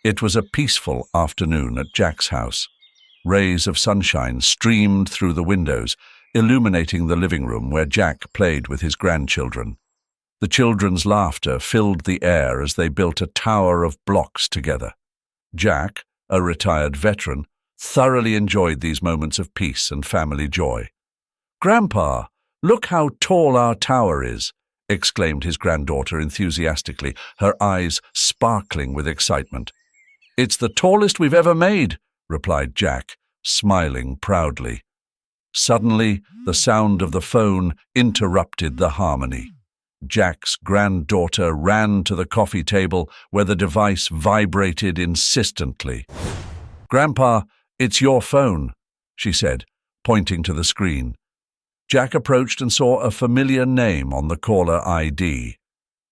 It was a peaceful afternoon at Jack's house. Rays of sunshine streamed through the windows, illuminating the living room where Jack played with his grandchildren. The children's laughter filled the air as they built a tower of blocks together. Jack, a retired veteran, thoroughly enjoyed these moments of peace and family joy. "Grandpa, look how tall our tower is," exclaimed his granddaughter enthusiastically, her eyes sparkling with excitement. "It's the tallest we've ever made," replied Jack, smiling proudly. Suddenly, the sound of the phone interrupted the harmony. Jack's granddaughter ran to the coffee table where the device vibrated insistently. "Grandpa, it's your phone," she said, pointing to the screen. Jack approached and saw a familiar name on the caller ID.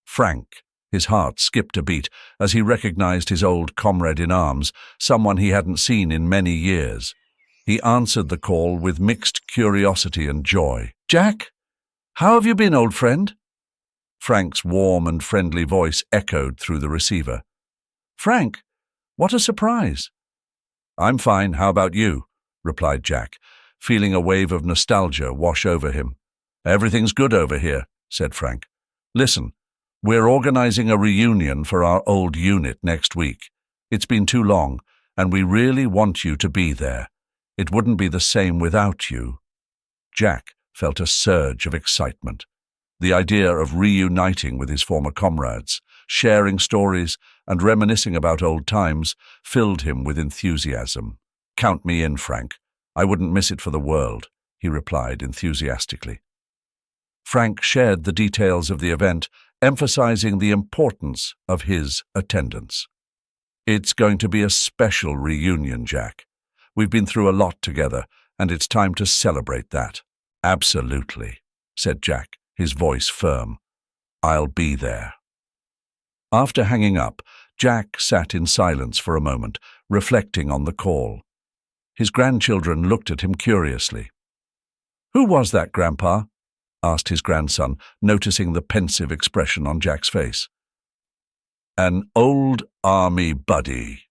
Frank. His heart skipped a beat as he recognized his old comrade in arms, someone he hadn't seen in many years. He answered the call with mixed curiosity and joy. "Jack, how have you been, old friend?" Frank's warm and friendly voice echoed through the receiver. "Frank, what a surprise." "I'm fine, how about you?" replied Jack, feeling a wave of nostalgia wash over him. "Everything's good over here," said Frank. "Listen, we're organizing a reunion for our old unit next week. It's been too long, and we really want you to be there. It wouldn't be the same without you." Jack felt a surge of excitement. The idea of reuniting with his former comrades, sharing stories, and reminiscing about old times filled him with enthusiasm. "Count me in, Frank. I wouldn't miss it for the world," he replied enthusiastically. Frank shared the details of the event, emphasizing the importance of his attendance. "It's going to be a special reunion, Jack. We've been through a lot together, and it's time to celebrate that." "Absolutely," said Jack, his voice firm. "I'll be there." After hanging up, Jack sat in silence for a moment, reflecting on the call. His grandchildren looked at him curiously. "Who was that, Grandpa?" asked his grandson, noticing the pensive expression on Jack's face. "An old army buddy,"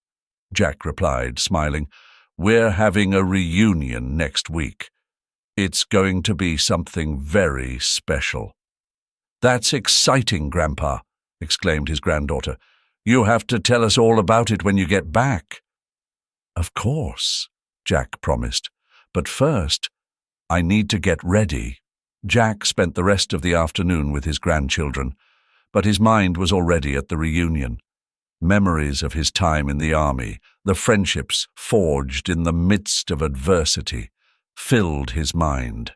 Jack replied, smiling. "We're having a reunion next week. It's going to be something very special." "That's exciting, Grandpa," exclaimed his granddaughter. "You have to tell us all about it when you get back." "Of course," Jack promised. "But first, I need to get ready." Jack spent the rest of the afternoon with his grandchildren, but his mind was already at the reunion. Memories of his time in the army, the friendships forged in the midst of adversity, filled his mind.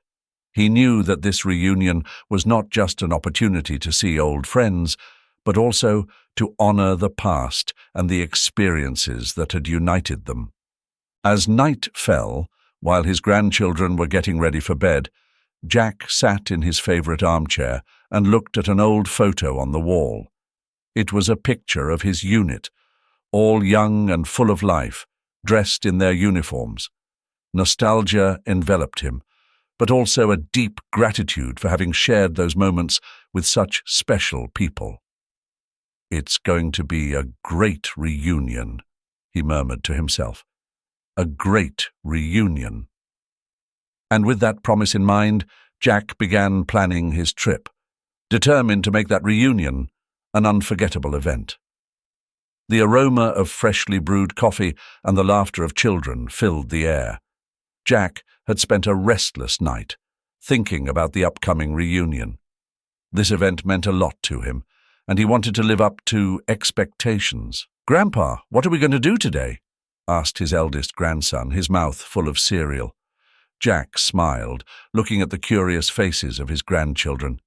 He knew that this reunion was not just an opportunity to see old friends, but also to honor the past and the experiences that had united them. As night fell, while his grandchildren were getting ready for bed, Jack sat in his favorite armchair and looked at an old photo on the wall. It was a picture of his unit, all young and full of life, dressed in their uniforms. Nostalgia enveloped him, but also a deep gratitude for having shared those moments with such special people. "It's going to be a great reunion," he murmured to himself. "A great reunion." And with that promise in mind, Jack began planning his trip, determined to make that reunion an unforgettable event. The aroma of freshly brewed coffee and the laughter of children filled the air. Jack had spent a restless night, thinking about the upcoming reunion. This event meant a lot to him, and he wanted to live up to expectations. "Grandpa, what are we going to do today?" asked his eldest grandson, his mouth full of cereal. Jack smiled, looking at the curious faces of his grandchildren.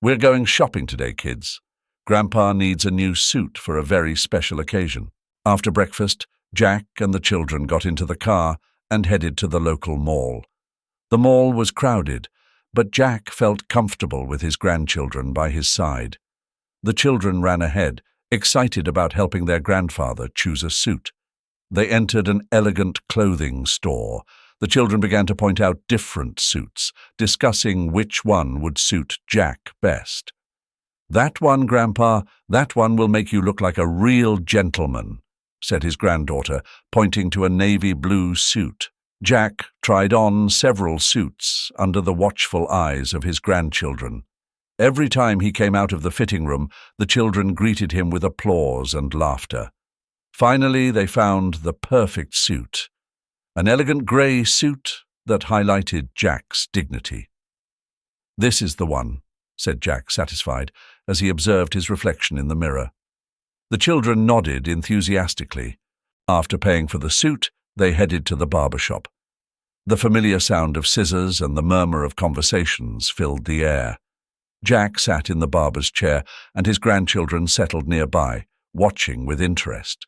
"We're going shopping today, kids. Grandpa needs a new suit for a very special occasion." After breakfast, Jack and the children got into the car and headed to the local mall. The mall was crowded, but Jack felt comfortable with his grandchildren by his side. The children ran ahead, excited about helping their grandfather choose a suit. They entered an elegant clothing store. The children began to point out different suits, discussing which one would suit Jack best. "That one, Grandpa, that one will make you look like a real gentleman," said his granddaughter, pointing to a navy blue suit. Jack tried on several suits under the watchful eyes of his grandchildren. Every time he came out of the fitting room, the children greeted him with applause and laughter. Finally, they found the perfect suit, an elegant grey suit that highlighted Jack's dignity. "This is the one," said Jack, satisfied, as he observed his reflection in the mirror. The children nodded enthusiastically. After paying for the suit, they headed to the barber shop. The familiar sound of scissors and the murmur of conversations filled the air. Jack sat in the barber's chair, and his grandchildren settled nearby, watching with interest.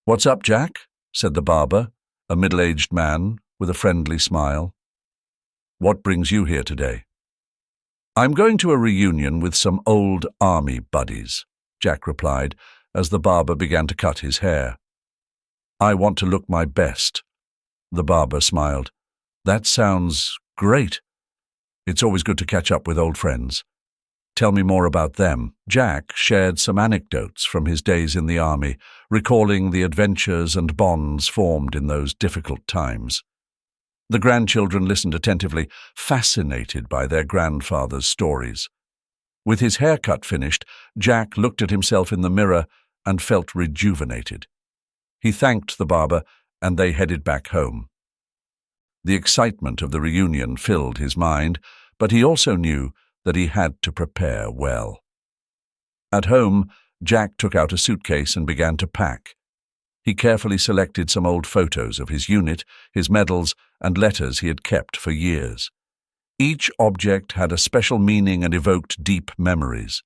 "What's up, Jack?" said the barber, a middle-aged man with a friendly smile. "What brings you here today?" "I'm going to a reunion with some old army buddies," Jack replied, as the barber began to cut his hair. "I want to look my best." The barber smiled. "That sounds great. It's always good to catch up with old friends. Tell me more about them." Jack shared some anecdotes from his days in the army, recalling the adventures and bonds formed in those difficult times. The grandchildren listened attentively, fascinated by their grandfather's stories. With his haircut finished, Jack looked at himself in the mirror and felt rejuvenated. He thanked the barber, and they headed back home. The excitement of the reunion filled his mind, but he also knew that he had to prepare well. At home, Jack took out a suitcase and began to pack. He carefully selected some old photos of his unit, his medals, and letters he had kept for years. Each object had a special meaning and evoked deep memories.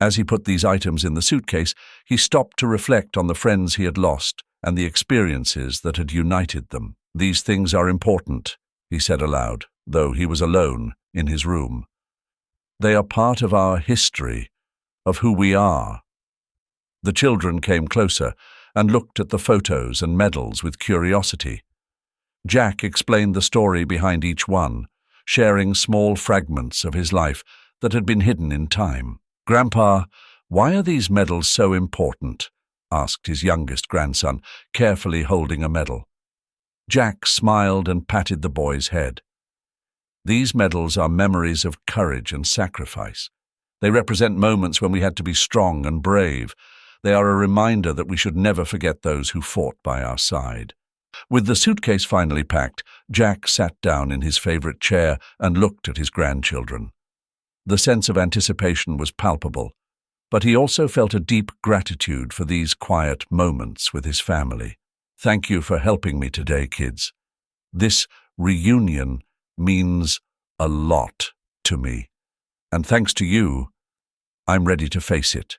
As he put these items in the suitcase, he stopped to reflect on the friends he had lost and the experiences that had united them. "These things are important," he said aloud, though he was alone in his room. "They are part of our history, of who we are." The children came closer and looked at the photos and medals with curiosity. Jack explained the story behind each one, sharing small fragments of his life that had been hidden in time. "Grandpa, why are these medals so important?" asked his youngest grandson, carefully holding a medal. Jack smiled and patted the boy's head. "These medals are memories of courage and sacrifice. They represent moments when we had to be strong and brave. They are a reminder that we should never forget those who fought by our side." With the suitcase finally packed, Jack sat down in his favorite chair and looked at his grandchildren. The sense of anticipation was palpable, but he also felt a deep gratitude for these quiet moments with his family. "Thank you for helping me today, kids. This reunion means a lot to me, and thanks to you, I'm ready to face it,"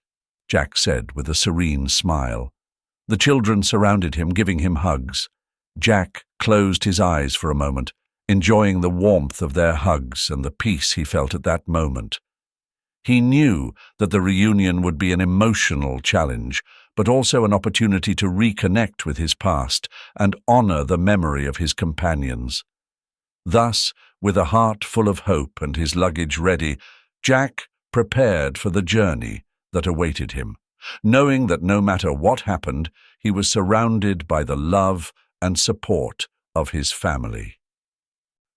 Jack said with a serene smile. The children surrounded him, giving him hugs. Jack closed his eyes for a moment, enjoying the warmth of their hugs and the peace he felt at that moment. He knew that the reunion would be an emotional challenge, but also an opportunity to reconnect with his past and honor the memory of his companions. Thus, with a heart full of hope and his luggage ready, Jack prepared for the journey that awaited him, knowing that no matter what happened, he was surrounded by the love and support of his family.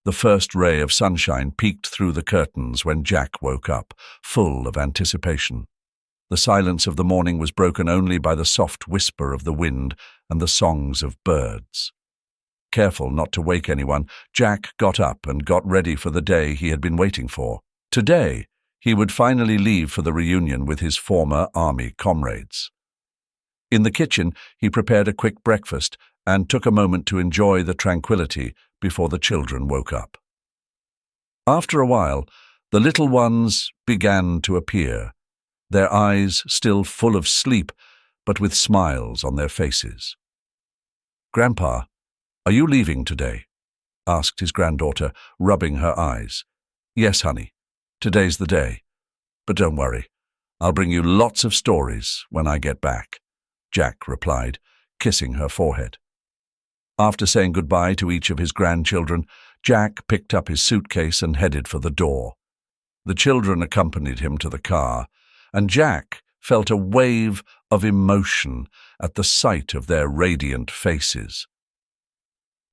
The first ray of sunshine peeked through the curtains when Jack woke up, full of anticipation. The silence of the morning was broken only by the soft whisper of the wind and the songs of birds. Careful not to wake anyone, Jack got up and got ready for the day he had been waiting for. Today, he would finally leave for the reunion with his former army comrades. In the kitchen, he prepared a quick breakfast and took a moment to enjoy the tranquility before the children woke up. After a while, the little ones began to appear, their eyes still full of sleep, but with smiles on their faces. "Grandpa, are you leaving today?" asked his granddaughter, rubbing her eyes. "Yes, honey, today's the day. But don't worry, I'll bring you lots of stories when I get back," Jack replied, kissing her forehead. After saying goodbye to each of his grandchildren, Jack picked up his suitcase and headed for the door. The children accompanied him to the car, and Jack felt a wave of emotion at the sight of their radiant faces.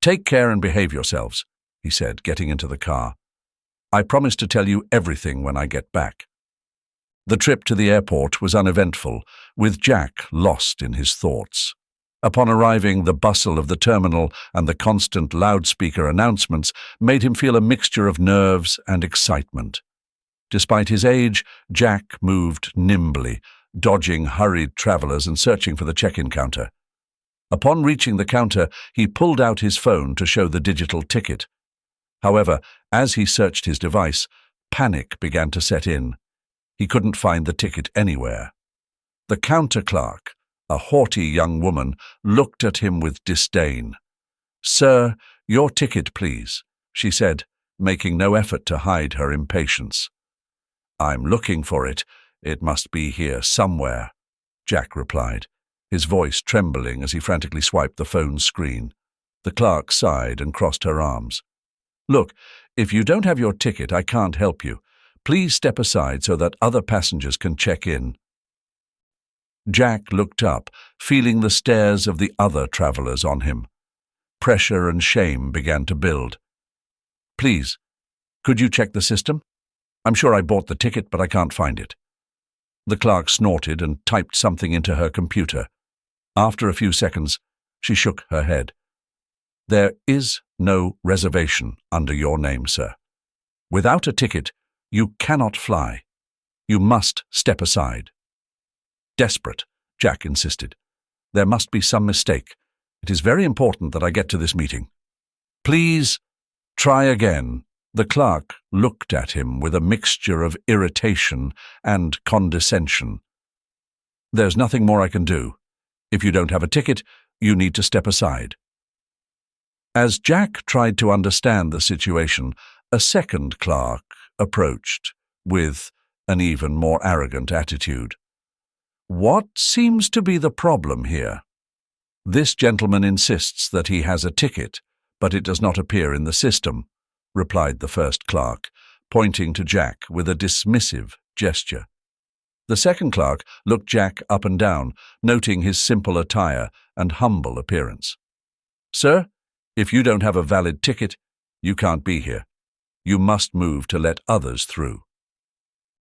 "Take care and behave yourselves," he said, getting into the car. "I promise to tell you everything when I get back." The trip to the airport was uneventful, with Jack lost in his thoughts. Upon arriving, the bustle of the terminal and the constant loudspeaker announcements made him feel a mixture of nerves and excitement. Despite his age, Jack moved nimbly, dodging hurried travelers and searching for the check-in counter. Upon reaching the counter, he pulled out his phone to show the digital ticket. However, as he searched his device, panic began to set in. He couldn't find the ticket anywhere. The counter clerk, a haughty young woman, looked at him with disdain. "Sir, your ticket, please," she said, making no effort to hide her impatience. "I'm looking for it. It must be here somewhere," Jack replied, his voice trembling as he frantically swiped the phone screen. The clerk sighed and crossed her arms. "Look, if you don't have your ticket, I can't help you. Please step aside so that other passengers can check in." Jack looked up, feeling the stares of the other travelers on him. Pressure and shame began to build. "Please, could you check the system? I'm sure I bought the ticket, but I can't find it." The clerk snorted and typed something into her computer. After a few seconds, she shook her head. "There is no reservation under your name, sir. Without a ticket, you cannot fly. You must step aside." Desperate, Jack insisted. "There must be some mistake. It is very important that I get to this meeting." "Please, try again." The clerk looked at him with a mixture of irritation and condescension. "There's nothing more I can do. If you don't have a ticket, you need to step aside." As Jack tried to understand the situation, a second clerk approached with an even more arrogant attitude. "What seems to be the problem here? This gentleman insists that he has a ticket, but it does not appear in the system," replied the first clerk, pointing to Jack with a dismissive gesture. The second clerk looked Jack up and down, noting his simple attire and humble appearance. "Sir, if you don't have a valid ticket, you can't be here. You must move to let others through."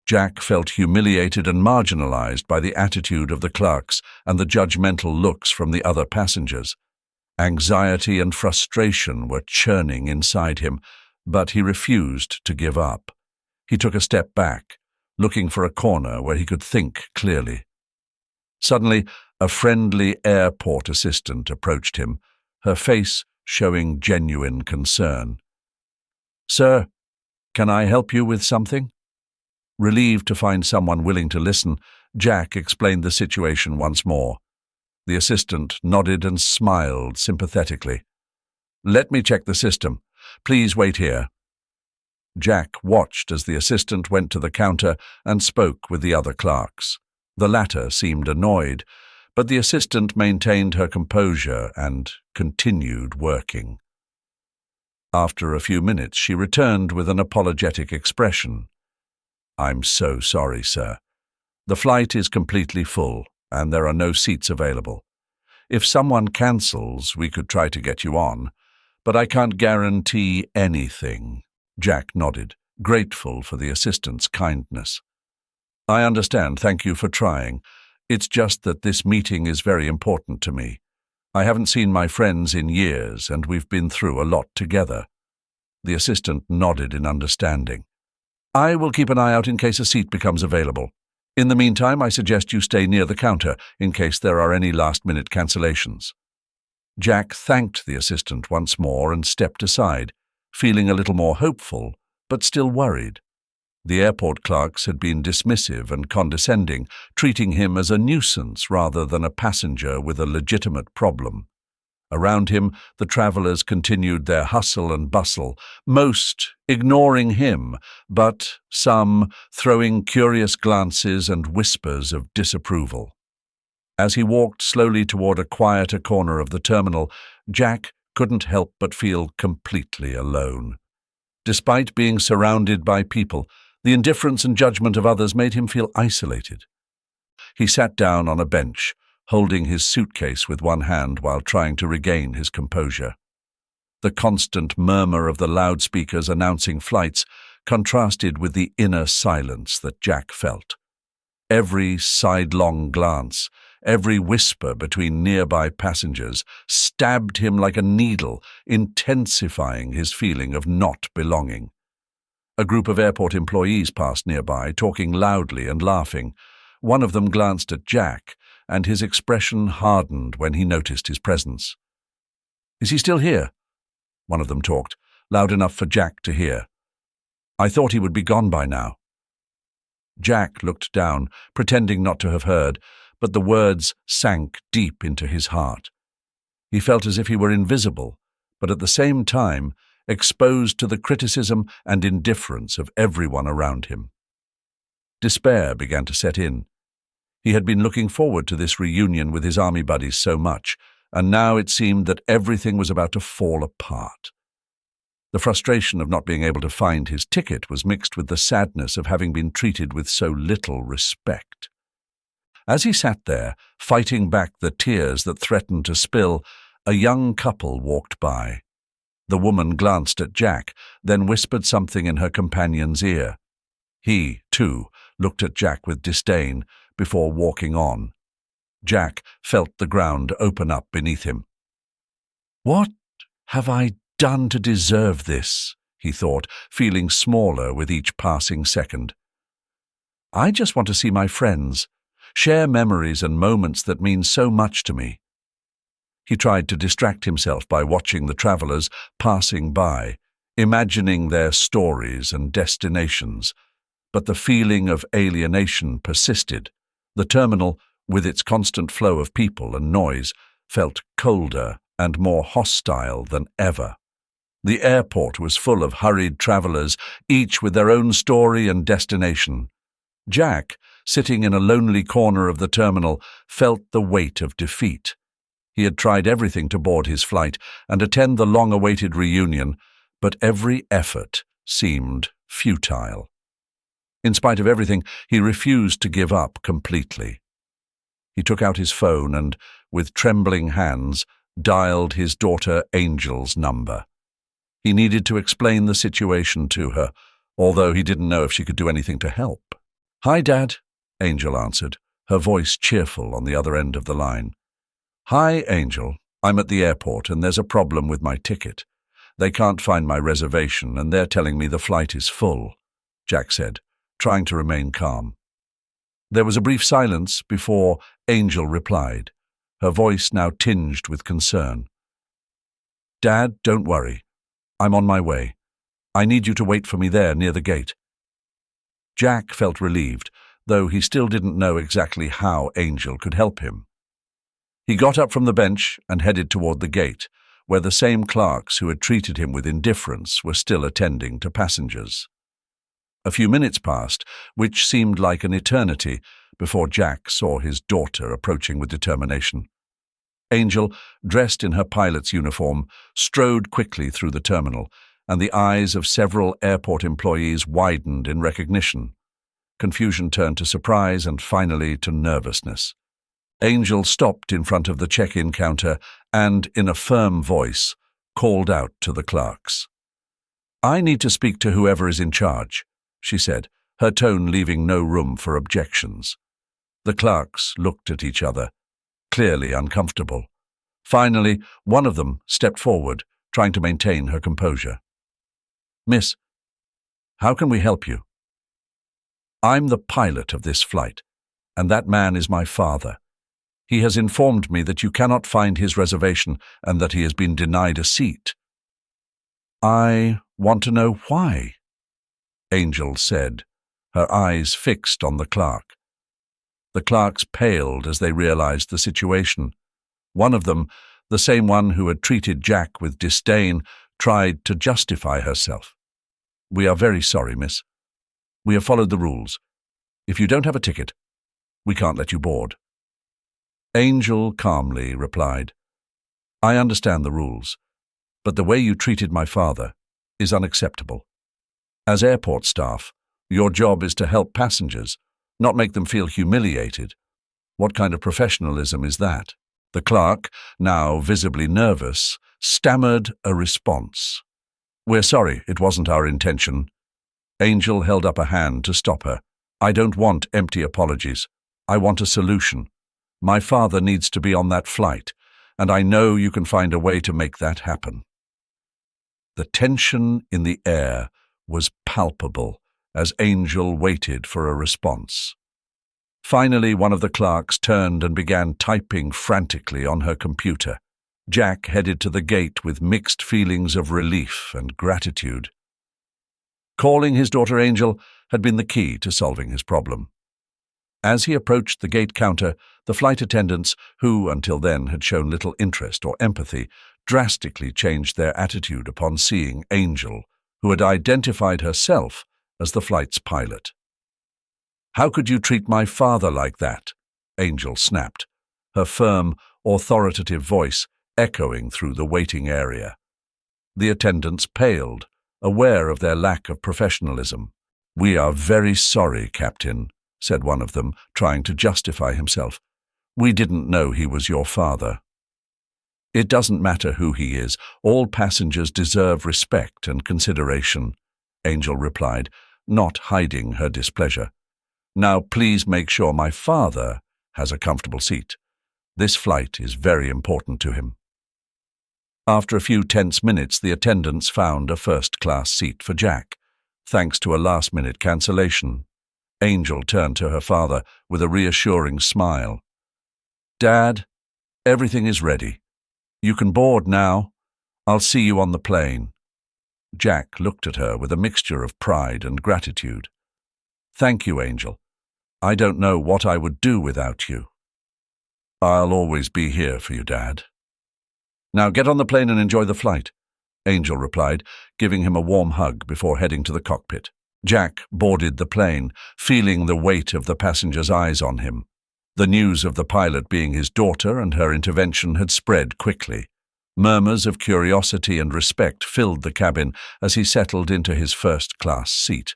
Jack felt humiliated and marginalized by the attitude of the clerks and the judgmental looks from the other passengers. Anxiety and frustration were churning inside him, but he refused to give up. He took a step back, looking for a corner where he could think clearly. Suddenly, a friendly airport assistant approached him, her face showing genuine concern. "Sir, can I help you with something?" Relieved to find someone willing to listen, Jack explained the situation once more. The assistant nodded and smiled sympathetically. "Let me check the system. Please wait here." Jack watched as the assistant went to the counter and spoke with the other clerks. The latter seemed annoyed, but the assistant maintained her composure and continued working. After a few minutes, she returned with an apologetic expression. "I'm so sorry, sir. The flight is completely full, and there are no seats available. If someone cancels, we could try to get you on, but I can't guarantee anything." Jack nodded, grateful for the assistant's kindness. "I understand. Thank you for trying. It's just that this meeting is very important to me. I haven't seen my friends in years, and we've been through a lot together." The assistant nodded in understanding. "I will keep an eye out in case a seat becomes available. In the meantime, I suggest you stay near the counter in case there are any last-minute cancellations." Jack thanked the assistant once more and stepped aside, feeling a little more hopeful, but still worried. The airport clerks had been dismissive and condescending, treating him as a nuisance rather than a passenger with a legitimate problem. Around him, the travelers continued their hustle and bustle, most ignoring him, but some throwing curious glances and whispers of disapproval. As he walked slowly toward a quieter corner of the terminal, Jack couldn't help but feel completely alone. Despite being surrounded by people, the indifference and judgment of others made him feel isolated. He sat down on a bench, holding his suitcase with one hand while trying to regain his composure. The constant murmur of the loudspeakers announcing flights contrasted with the inner silence that Jack felt. Every sidelong glance, every whisper between nearby passengers stabbed him like a needle, intensifying his feeling of not belonging. A group of airport employees passed nearby, talking loudly and laughing. One of them glanced at Jack, and his expression hardened when he noticed his presence. "Is he still here?" One of them talked, loud enough for Jack to hear. "I thought he would be gone by now." Jack looked down, pretending not to have heard, but the words sank deep into his heart. He felt as if he were invisible, but at the same time exposed to the criticism and indifference of everyone around him. Despair began to set in. He had been looking forward to this reunion with his army buddies so much, and now it seemed that everything was about to fall apart. The frustration of not being able to find his ticket was mixed with the sadness of having been treated with so little respect. As he sat there, fighting back the tears that threatened to spill, a young couple walked by. The woman glanced at Jack, then whispered something in her companion's ear. He, too, looked at Jack with disdain before walking on. Jack felt the ground open up beneath him. "What have I done to deserve this?" he thought, feeling smaller with each passing second. "I just want to see my friends, share memories and moments that mean so much to me." He tried to distract himself by watching the travelers passing by, imagining their stories and destinations, but the feeling of alienation persisted. The terminal, with its constant flow of people and noise, felt colder and more hostile than ever. The airport was full of hurried travelers, each with their own story and destination. Jack, sitting in a lonely corner of the terminal, felt the weight of defeat. He had tried everything to board his flight and attend the long-awaited reunion, but every effort seemed futile. In spite of everything, he refused to give up completely. He took out his phone and, with trembling hands, dialed his daughter Angel's number. He needed to explain the situation to her, although he didn't know if she could do anything to help. "Hi, Dad," Angel answered, her voice cheerful on the other end of the line. "Hi, Angel. I'm at the airport and there's a problem with my ticket. They can't find my reservation and they're telling me the flight is full," Jack said, trying to remain calm. There was a brief silence before Angel replied, her voice now tinged with concern. "Dad, don't worry. I'm on my way. I need you to wait for me there near the gate." Jack felt relieved, though he still didn't know exactly how Angel could help him. He got up from the bench and headed toward the gate, where the same clerks who had treated him with indifference were still attending to passengers. A few minutes passed, which seemed like an eternity, before Jack saw his daughter approaching with determination. Angel, dressed in her pilot's uniform, strode quickly through the terminal, and the eyes of several airport employees widened in recognition. Confusion turned to surprise and finally to nervousness. Angel stopped in front of the check-in counter and, in a firm voice, called out to the clerks. "I need to speak to whoever is in charge," she said, her tone leaving no room for objections. The clerks looked at each other, clearly uncomfortable. Finally, one of them stepped forward, trying to maintain her composure. "Miss, how can we help you?" "I'm the pilot of this flight, and that man is my father. He has informed me that you cannot find his reservation and that he has been denied a seat." "I want to know why," Angel said, her eyes fixed on the clerk. The clerks paled as they realized the situation. One of them, the same one who had treated Jack with disdain, tried to justify herself. "We are very sorry, miss. We have followed the rules. If you don't have a ticket, we can't let you board." Angel calmly replied, "I understand the rules, but the way you treated my father is unacceptable. As airport staff, your job is to help passengers, not make them feel humiliated. What kind of professionalism is that? The clerk, now visibly nervous, stammered a response. "We're sorry, it wasn't our intention." Angel held up a hand to stop her. "I don't want empty apologies. I want a solution. My father needs to be on that flight, and I know you can find a way to make that happen." The tension in the air was palpable as Angel waited for a response. Finally, one of the clerks turned and began typing frantically on her computer. Jack headed to the gate with mixed feelings of relief and gratitude. Calling his daughter Angel had been the key to solving his problem. As he approached the gate counter, the flight attendants, who until then had shown little interest or empathy, drastically changed their attitude upon seeing Angel, who had identified herself as the flight's pilot. "How could you treat my father like that?" Angel snapped, her firm, authoritative voice echoing through the waiting area. The attendants paled, aware of their lack of professionalism. "We are very sorry, Captain," said one of them, trying to justify himself. "We didn't know he was your father." "It doesn't matter who he is. All passengers deserve respect and consideration," Angel replied, not hiding her displeasure. "Now please make sure my father has a comfortable seat. This flight is very important to him." After a few tense minutes, the attendants found a first-class seat for Jack, thanks to a last-minute cancellation. Angel turned to her father with a reassuring smile. "Dad, everything is ready. You can board now. I'll see you on the plane." Jack looked at her with a mixture of pride and gratitude. "Thank you, Angel. I don't know what I would do without you." "I'll always be here for you, Dad." "Now get on the plane and enjoy the flight," Angel replied, giving him a warm hug before heading to the cockpit. Jack boarded the plane, feeling the weight of the passengers' eyes on him. The news of the pilot being his daughter and her intervention had spread quickly. Murmurs of curiosity and respect filled the cabin as he settled into his first-class seat.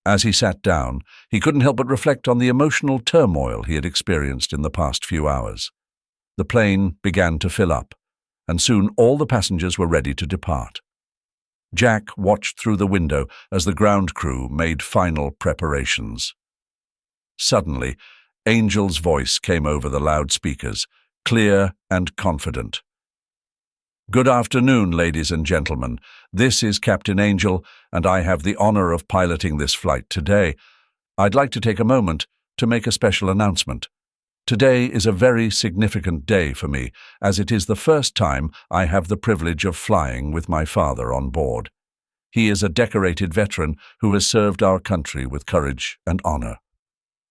As he sat down, he couldn't help but reflect on the emotional turmoil he had experienced in the past few hours. The plane began to fill up, and soon all the passengers were ready to depart. Jack watched through the window as the ground crew made final preparations. Suddenly, Angel's voice came over the loudspeakers, clear and confident. "Good afternoon, ladies and gentlemen. This is Captain Angel, and I have the honor of piloting this flight today. I'd like to take a moment to make a special announcement. Today is a very significant day for me, as it is the first time I have the privilege of flying with my father on board. He is a decorated veteran who has served our country with courage and honor.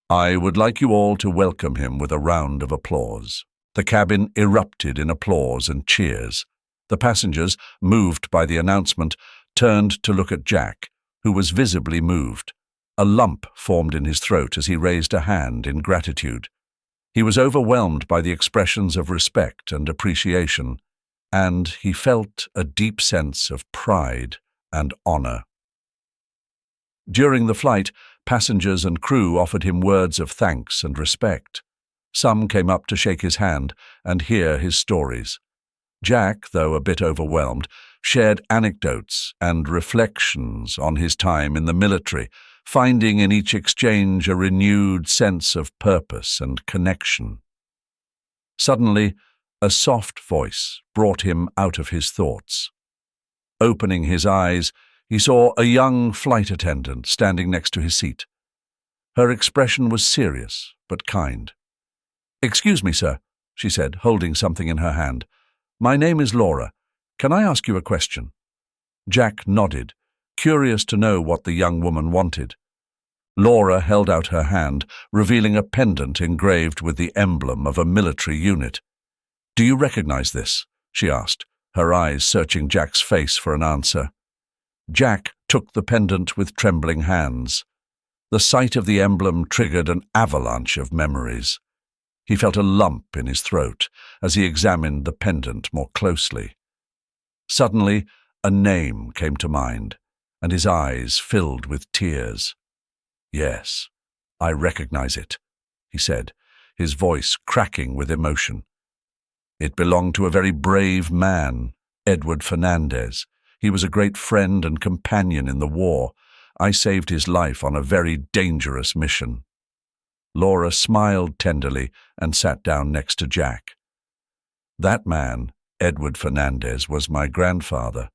I would like you all to welcome him with a round of applause." The cabin erupted in applause and cheers. The passengers, moved by the announcement, turned to look at Jack, who was visibly moved. A lump formed in his throat as he raised a hand in gratitude. He was overwhelmed by the expressions of respect and appreciation, and he felt a deep sense of pride and honor. During the flight, passengers and crew offered him words of thanks and respect. Some came up to shake his hand and hear his stories. Jack, though a bit overwhelmed, shared anecdotes and reflections on his time in the military, finding in each exchange a renewed sense of purpose and connection. Suddenly, a soft voice brought him out of his thoughts. Opening his eyes, he saw a young flight attendant standing next to his seat. Her expression was serious but kind. "Excuse me, sir," she said, holding something in her hand. "My name is Laura. Can I ask you a question?" Jack nodded, curious to know what the young woman wanted. Laura held out her hand, revealing a pendant engraved with the emblem of a military unit. "Do you recognize this?" she asked, her eyes searching Jack's face for an answer. Jack took the pendant with trembling hands. The sight of the emblem triggered an avalanche of memories. He felt a lump in his throat as he examined the pendant more closely. Suddenly, a name came to mind, and his eyes filled with tears. "Yes, I recognize it," he said, his voice cracking with emotion. "It belonged to a very brave man, Edward Fernandez. He was a great friend and companion in the war. I saved his life on a very dangerous mission." Laura smiled tenderly and sat down next to Jack. "That man, Edward Fernandez, was my grandfather.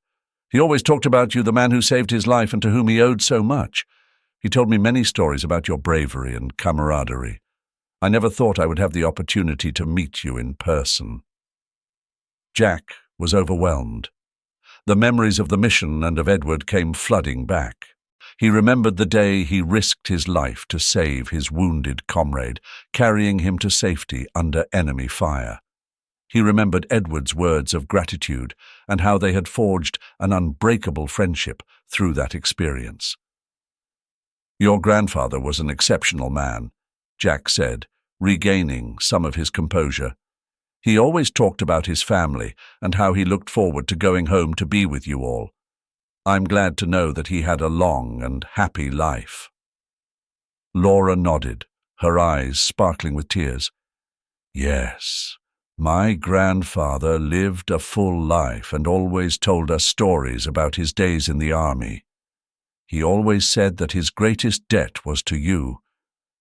He always talked about you, the man who saved his life and to whom he owed so much. He told me many stories about your bravery and camaraderie. I never thought I would have the opportunity to meet you in person." Jack was overwhelmed. The memories of the mission and of Edward came flooding back. He remembered the day he risked his life to save his wounded comrade, carrying him to safety under enemy fire. He remembered Edward's words of gratitude and how they had forged an unbreakable friendship through that experience. "Your grandfather was an exceptional man," Jack said, regaining some of his composure. "He always talked about his family and how he looked forward to going home to be with you all. I'm glad to know that he had a long and happy life." Laura nodded, her eyes sparkling with tears. "Yes, my grandfather lived a full life and always told us stories about his days in the army. He always said that his greatest debt was to you,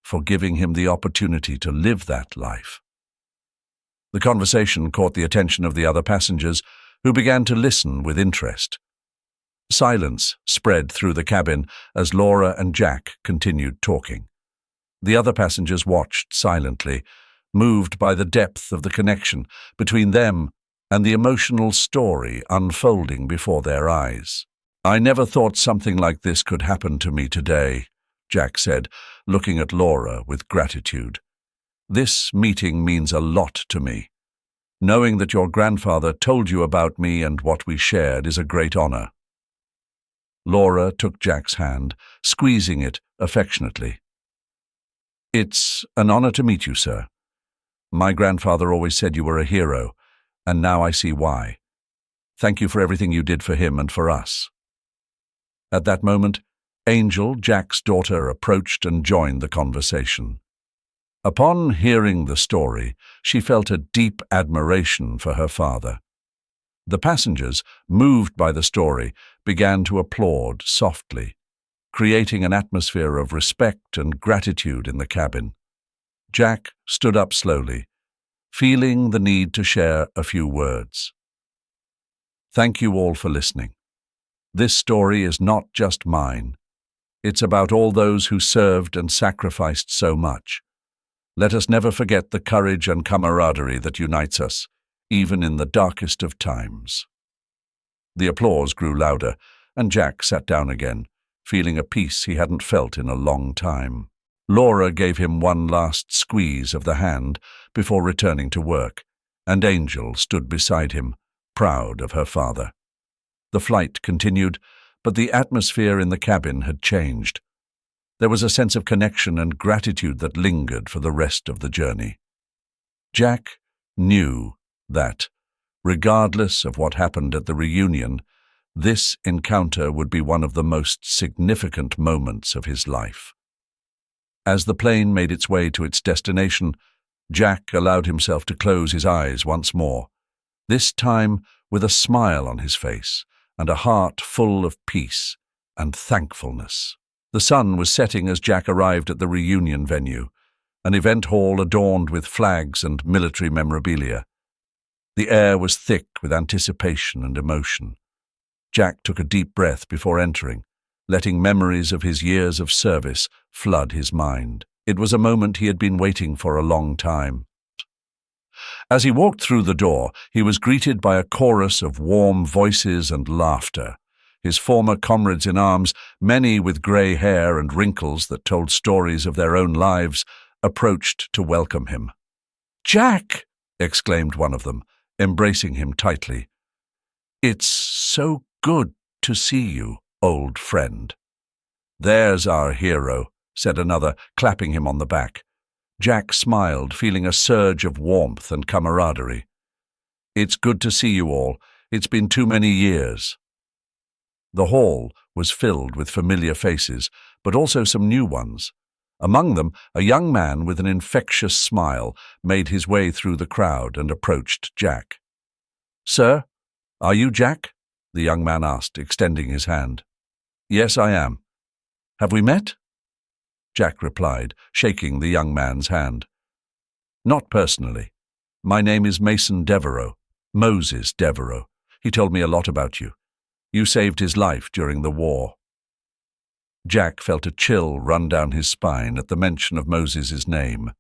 for giving him the opportunity to live that life." The conversation caught the attention of the other passengers, who began to listen with interest. Silence spread through the cabin as Laura and Jack continued talking. The other passengers watched silently, moved by the depth of the connection between them and the emotional story unfolding before their eyes. "I never thought something like this could happen to me today," Jack said, looking at Laura with gratitude. "This meeting means a lot to me. Knowing that your grandfather told you about me and what we shared is a great honor." Laura took Jack's hand, squeezing it affectionately. "It's an honor to meet you, sir. My grandfather always said you were a hero, and now I see why. Thank you for everything you did for him and for us." At that moment, Angel, Jack's daughter, approached and joined the conversation. Upon hearing the story, she felt a deep admiration for her father. The passengers, moved by the story, began to applaud softly, creating an atmosphere of respect and gratitude in the cabin. Jack stood up slowly, feeling the need to share a few words. "Thank you all for listening. This story is not just mine. It's about all those who served and sacrificed so much. Let us never forget the courage and camaraderie that unites us, even in the darkest of times." The applause grew louder, and Jack sat down again, feeling a peace he hadn't felt in a long time. Laura gave him one last squeeze of the hand before returning to work, and Angel stood beside him, proud of her father. The flight continued, but the atmosphere in the cabin had changed. There was a sense of connection and gratitude that lingered for the rest of the journey. Jack knew that, regardless of what happened at the reunion, this encounter would be one of the most significant moments of his life. As the plane made its way to its destination, Jack allowed himself to close his eyes once more, this time with a smile on his face and a heart full of peace and thankfulness. The sun was setting as Jack arrived at the reunion venue, an event hall adorned with flags and military memorabilia. The air was thick with anticipation and emotion. Jack took a deep breath before entering, letting memories of his years of service flood his mind. It was a moment he had been waiting for a long time. As he walked through the door, he was greeted by a chorus of warm voices and laughter. His former comrades in arms, many with grey hair and wrinkles that told stories of their own lives, approached to welcome him. "Jack!" exclaimed one of them, embracing him tightly. "It's so good to see you, old friend." "There's our hero," said another, clapping him on the back. Jack smiled, feeling a surge of warmth and camaraderie. "It's good to see you all. It's been too many years." The hall was filled with familiar faces, but also some new ones. Among them, a young man with an infectious smile made his way through the crowd and approached Jack. "Sir, are you Jack?" the young man asked, extending his hand. "Yes, I am. Have we met?" Jack replied, shaking the young man's hand. "Not personally. My name is Mason Devereaux, Moses Devereaux. He told me a lot about you. You saved his life during the war." Jack felt a chill run down his spine at the mention of Moses's name.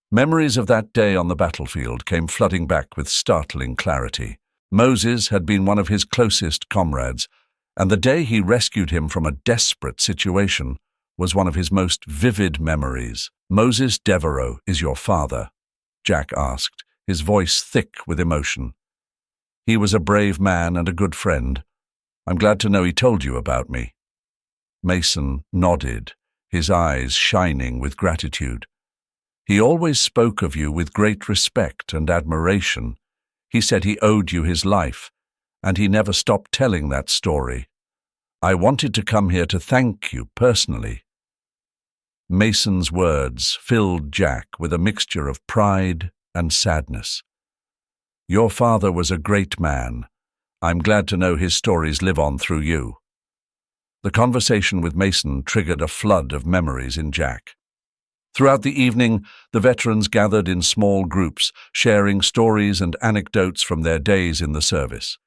Memories of that day on the battlefield came flooding back with startling clarity. Moses had been one of his closest comrades, and the day he rescued him from a desperate situation was one of his most vivid memories. "Moses Devereaux is your father?" Jack asked, his voice thick with emotion. "He was a brave man and a good friend. I'm glad to know he told you about me." Mason nodded, his eyes shining with gratitude. "He always spoke of you with great respect and admiration. He said he owed you his life, and he never stopped telling that story. I wanted to come here to thank you personally." Mason's words filled Jack with a mixture of pride and sadness. "Your father was a great man. I'm glad to know his stories live on through you." The conversation with Mason triggered a flood of memories in Jack. Throughout the evening, the veterans gathered in small groups, sharing stories and anecdotes from their days in the service.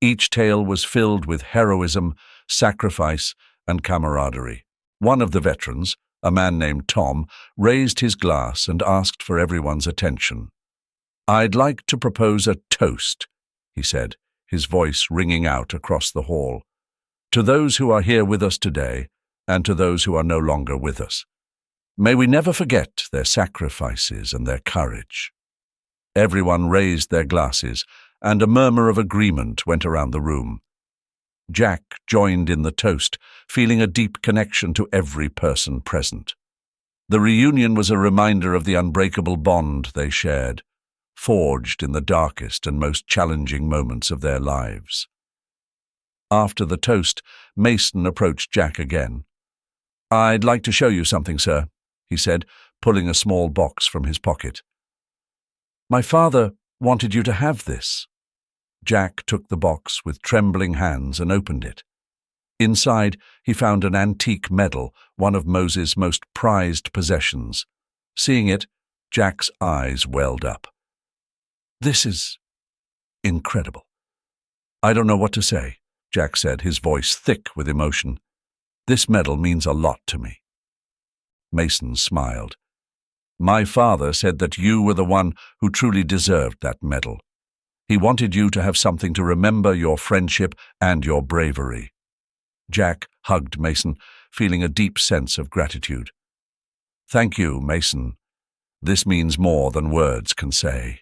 Each tale was filled with heroism, sacrifice, and camaraderie. One of the veterans, a man named Tom, raised his glass and asked for everyone's attention. "I'd like to propose a toast," he said, his voice ringing out across the hall. "To those who are here with us today, and to those who are no longer with us. May we never forget their sacrifices and their courage." Everyone raised their glasses, and a murmur of agreement went around the room. Jack joined in the toast, feeling a deep connection to every person present. The reunion was a reminder of the unbreakable bond they shared, forged in the darkest and most challenging moments of their lives. After the toast, Mason approached Jack again. "I'd like to show you something, sir," he said, pulling a small box from his pocket. "My father wanted you to have this." Jack took the box with trembling hands and opened it. Inside, he found an antique medal, one of Moses' most prized possessions. Seeing it, Jack's eyes welled up. "This is incredible. I don't know what to say," Jack said, his voice thick with emotion. "This medal means a lot to me." Mason smiled. "My father said that you were the one who truly deserved that medal. He wanted you to have something to remember your friendship and your bravery." Jack hugged Mason, feeling a deep sense of gratitude. "Thank you, Mason. This means more than words can say."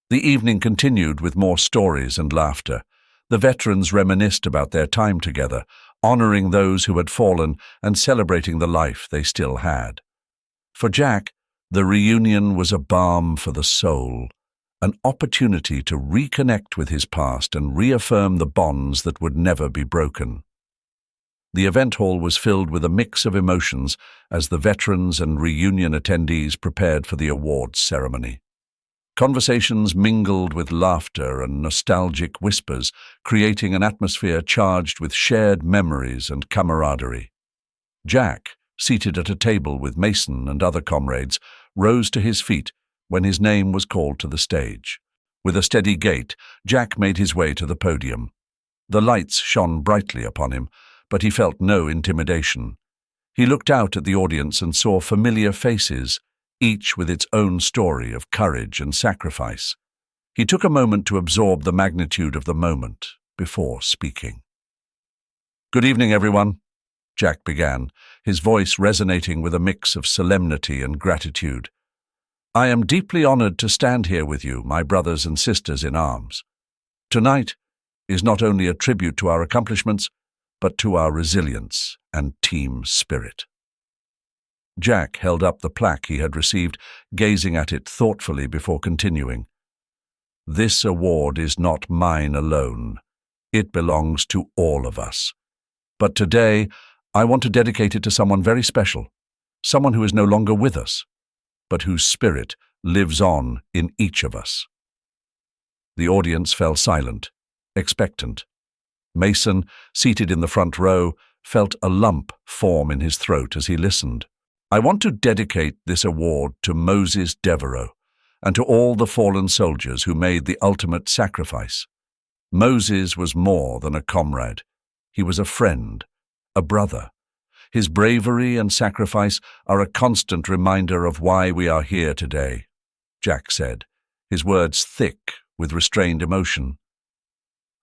The evening continued with more stories and laughter. The veterans reminisced about their time together, honoring those who had fallen and celebrating the life they still had. For Jack, the reunion was a balm for the soul, an opportunity to reconnect with his past and reaffirm the bonds that would never be broken. The event hall was filled with a mix of emotions as the veterans and reunion attendees prepared for the awards ceremony. Conversations mingled with laughter and nostalgic whispers, creating an atmosphere charged with shared memories and camaraderie. Jack, seated at a table with Mason and other comrades, rose to his feet when his name was called to the stage. With a steady gait, Jack made his way to the podium. The lights shone brightly upon him, but he felt no intimidation. He looked out at the audience and saw familiar faces, each with its own story of courage and sacrifice. He took a moment to absorb the magnitude of the moment before speaking. "Good evening, everyone," Jack began, his voice resonating with a mix of solemnity and gratitude. "I am deeply honored to stand here with you, my brothers and sisters in arms. Tonight is not only a tribute to our accomplishments, but to our resilience and team spirit." Jack held up the plaque he had received, gazing at it thoughtfully before continuing. "This award is not mine alone. It belongs to all of us. But today, I want to dedicate it to someone very special, someone who is no longer with us, but whose spirit lives on in each of us. The audience fell silent, expectant. Mason, seated in the front row, felt a lump form in his throat as he listened. I want to dedicate this award to Moses Devereaux and to all the fallen soldiers who made the ultimate sacrifice. Moses was more than a comrade. He was a friend, a brother. His bravery and sacrifice are a constant reminder of why we are here today, Jack said, his words thick with restrained emotion.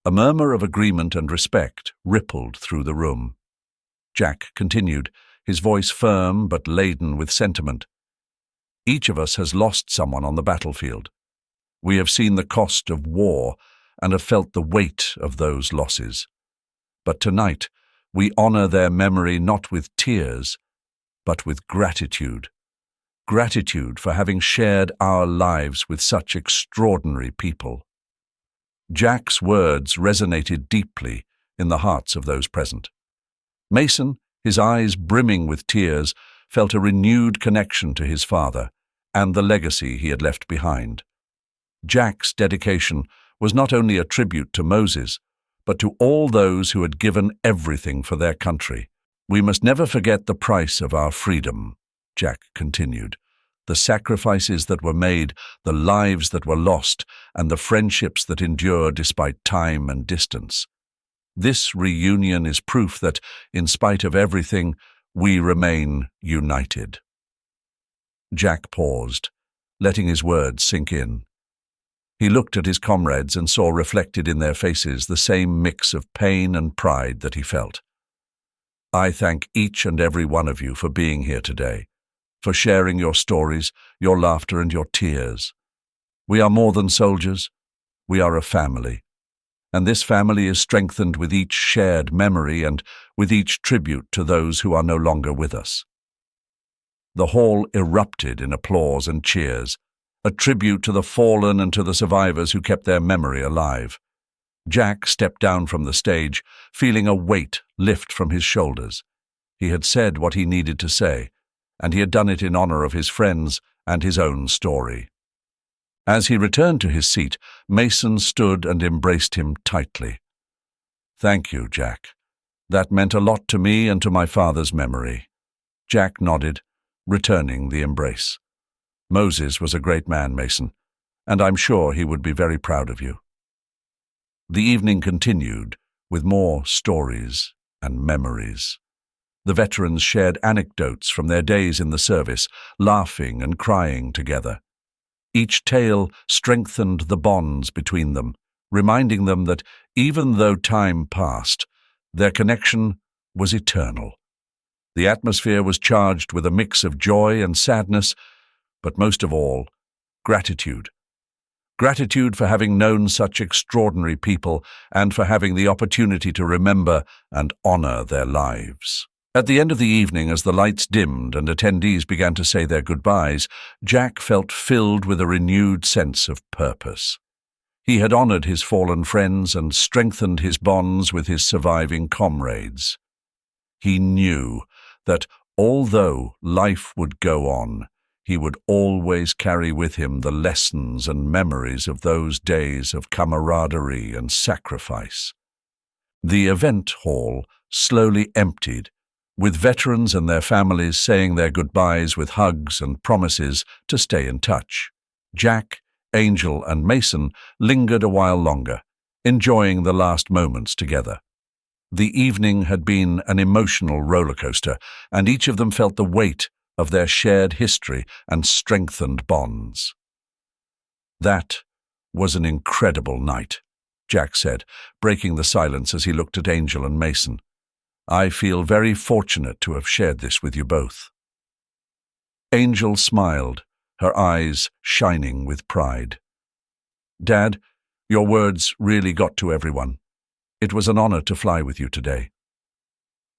A murmur of agreement and respect rippled through the room. Jack continued, his voice firm but laden with sentiment. Each of us has lost someone on the battlefield. We have seen the cost of war and have felt the weight of those losses. But tonight, we honor their memory not with tears, but with gratitude. Gratitude for having shared our lives with such extraordinary people. Jack's words resonated deeply in the hearts of those present. Mason, his eyes brimming with tears, felt a renewed connection to his father and the legacy he had left behind. Jack's dedication was not only a tribute to Moses, but to all those who had given everything for their country. We must never forget the price of our freedom, Jack continued. The sacrifices that were made, the lives that were lost, and the friendships that endure despite time and distance. This reunion is proof that, in spite of everything, we remain united. Jack paused, letting his words sink in. He looked at his comrades and saw reflected in their faces the same mix of pain and pride that he felt. I thank each and every one of you for being here today, for sharing your stories, your laughter, and your tears. We are more than soldiers. We are a family. And this family is strengthened with each shared memory and with each tribute to those who are no longer with us. The hall erupted in applause and cheers, a tribute to the fallen and to the survivors who kept their memory alive. Jack stepped down from the stage, feeling a weight lift from his shoulders. He had said what he needed to say, and he had done it in honor of his friends and his own story. As he returned to his seat, Mason stood and embraced him tightly. Thank you, Jack. That meant a lot to me and to my father's memory. Jack nodded, returning the embrace. Moses was a great man, Mason, and I'm sure he would be very proud of you. The evening continued with more stories and memories. The veterans shared anecdotes from their days in the service, laughing and crying together. Each tale strengthened the bonds between them, reminding them that even though time passed, their connection was eternal. The atmosphere was charged with a mix of joy and sadness, but most of all, gratitude. Gratitude for having known such extraordinary people and for having the opportunity to remember and honor their lives. At the end of the evening, as the lights dimmed and attendees began to say their goodbyes, Jack felt filled with a renewed sense of purpose. He had honored his fallen friends and strengthened his bonds with his surviving comrades. He knew that although life would go on, he would always carry with him the lessons and memories of those days of camaraderie and sacrifice. The event hall slowly emptied, with veterans and their families saying their goodbyes with hugs and promises to stay in touch. Jack, Angel, and Mason lingered a while longer, enjoying the last moments together. The evening had been an emotional roller coaster, and each of them felt the weight of their shared history and strengthened bonds. That was an incredible night, Jack said, breaking the silence as he looked at Angel and Mason. I feel very fortunate to have shared this with you both. Angel smiled, her eyes shining with pride. Dad, your words really got to everyone. It was an honor to fly with you today.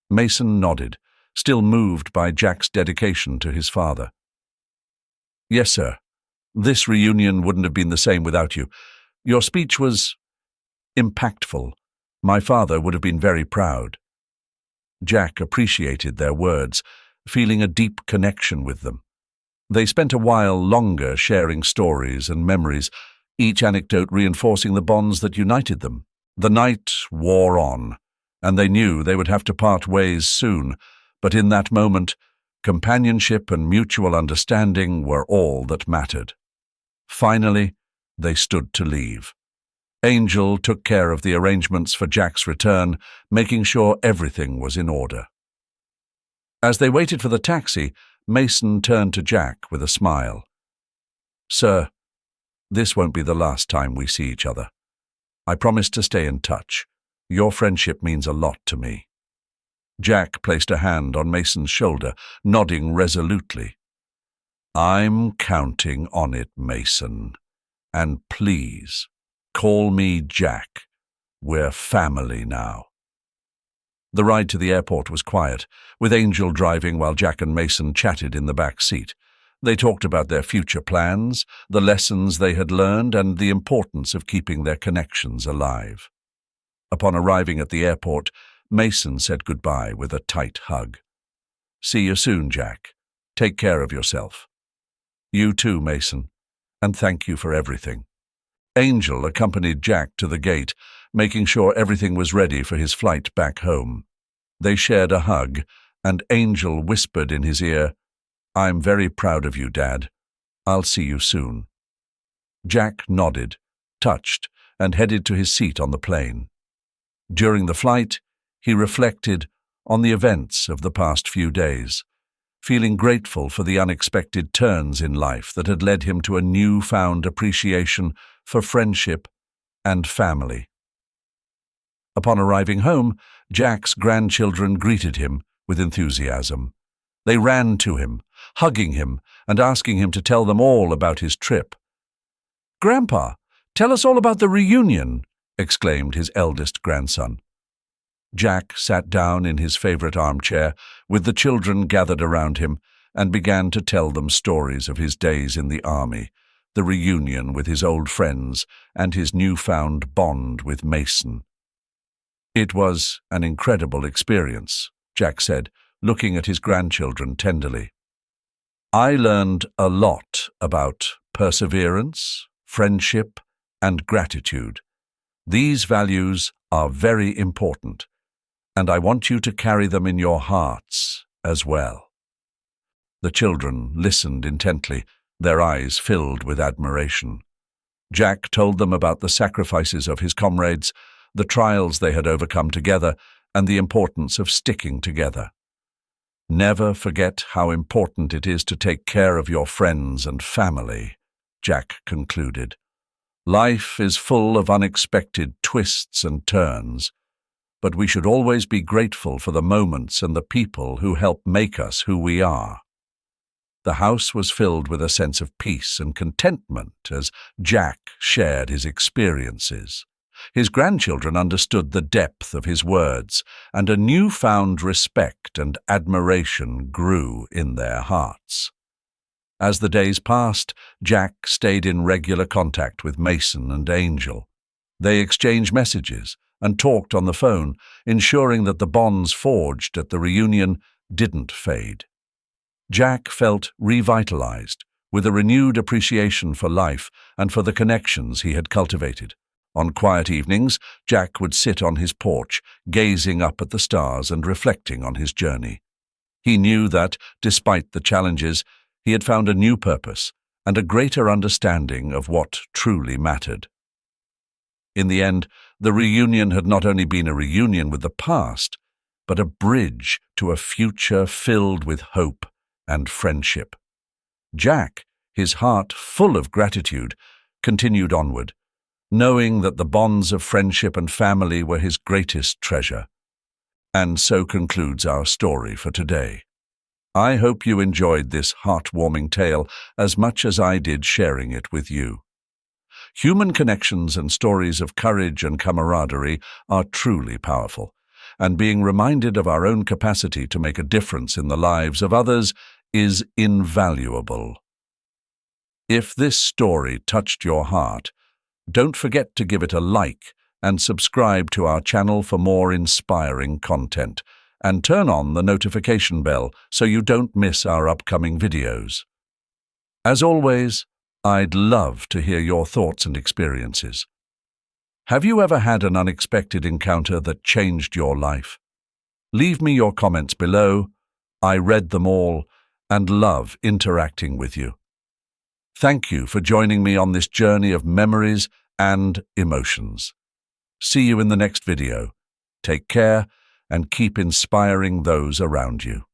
Mason nodded, still moved by Jack's dedication to his father. Yes, sir. This reunion wouldn't have been the same without you. Your speech was impactful. My father would have been very proud. Jack appreciated their words, feeling a deep connection with them. They spent a while longer sharing stories and memories, each anecdote reinforcing the bonds that united them. The night wore on, and they knew they would have to part ways soon, but in that moment, companionship and mutual understanding were all that mattered. Finally, they stood to leave. Angel took care of the arrangements for Jack's return, making sure everything was in order. As they waited for the taxi, Mason turned to Jack with a smile. "Sir, this won't be the last time we see each other. I promise to stay in touch. Your friendship means a lot to me." Jack placed a hand on Mason's shoulder, nodding resolutely. "I'm counting on it, Mason. And please, call me Jack. We're family now." The ride to the airport was quiet, with Angel driving while Jack and Mason chatted in the back seat. They talked about their future plans, the lessons they had learned, and the importance of keeping their connections alive. Upon arriving at the airport, Mason said goodbye with a tight hug. "See you soon, Jack. Take care of yourself." "You too, Mason, and thank you for everything." Angel accompanied Jack to the gate, making sure everything was ready for his flight back home. They shared a hug, and Angel whispered in his ear, "I'm very proud of you, Dad. I'll see you soon." Jack nodded, touched, and headed to his seat on the plane. During the flight, he reflected on the events of the past few days, feeling grateful for the unexpected turns in life that had led him to a newfound appreciation for friendship and family. Upon arriving home, Jack's grandchildren greeted him with enthusiasm. They ran to him, hugging him and asking him to tell them all about his trip. "Grandpa, tell us all about the reunion," exclaimed his eldest grandson. Jack sat down in his favorite armchair with the children gathered around him and began to tell them stories of his days in the army, the reunion with his old friends, and his newfound bond with Mason. "It was an incredible experience," Jack said, looking at his grandchildren tenderly. "I learned a lot about perseverance, friendship, and gratitude. These values are very important, and I want you to carry them in your hearts as well." The children listened intently, their eyes filled with admiration. Jack told them about the sacrifices of his comrades, the trials they had overcome together, and the importance of sticking together. "Never forget how important it is to take care of your friends and family," Jack concluded. "Life is full of unexpected twists and turns, but we should always be grateful for the moments and the people who help make us who we are." The house was filled with a sense of peace and contentment as Jack shared his experiences. His grandchildren understood the depth of his words, and a newfound respect and admiration grew in their hearts. As the days passed, Jack stayed in regular contact with Mason and Angel. They exchanged messages and talked on the phone, ensuring that the bonds forged at the reunion didn't fade. Jack felt revitalized, with a renewed appreciation for life and for the connections he had cultivated. On quiet evenings, Jack would sit on his porch, gazing up at the stars and reflecting on his journey. He knew that, despite the challenges, he had found a new purpose and a greater understanding of what truly mattered. In the end, the reunion had not only been a reunion with the past, but a bridge to a future filled with hope and friendship. Jack, his heart full of gratitude, continued onward, knowing that the bonds of friendship and family were his greatest treasure. And so concludes our story for today. I hope you enjoyed this heartwarming tale as much as I did sharing it with you. Human connections and stories of courage and camaraderie are truly powerful, and being reminded of our own capacity to make a difference in the lives of others is invaluable. If this story touched your heart, don't forget to give it a like and subscribe to our channel for more inspiring content. and turn on the notification bell so you don't miss our upcoming videos. As always, I'd love to hear your thoughts and experiences. Have you ever had an unexpected encounter that changed your life? Leave me your comments below. I read them all and love interacting with you. Thank you for joining me on this journey of memories and emotions. See you in the next video. Take care and keep inspiring those around you.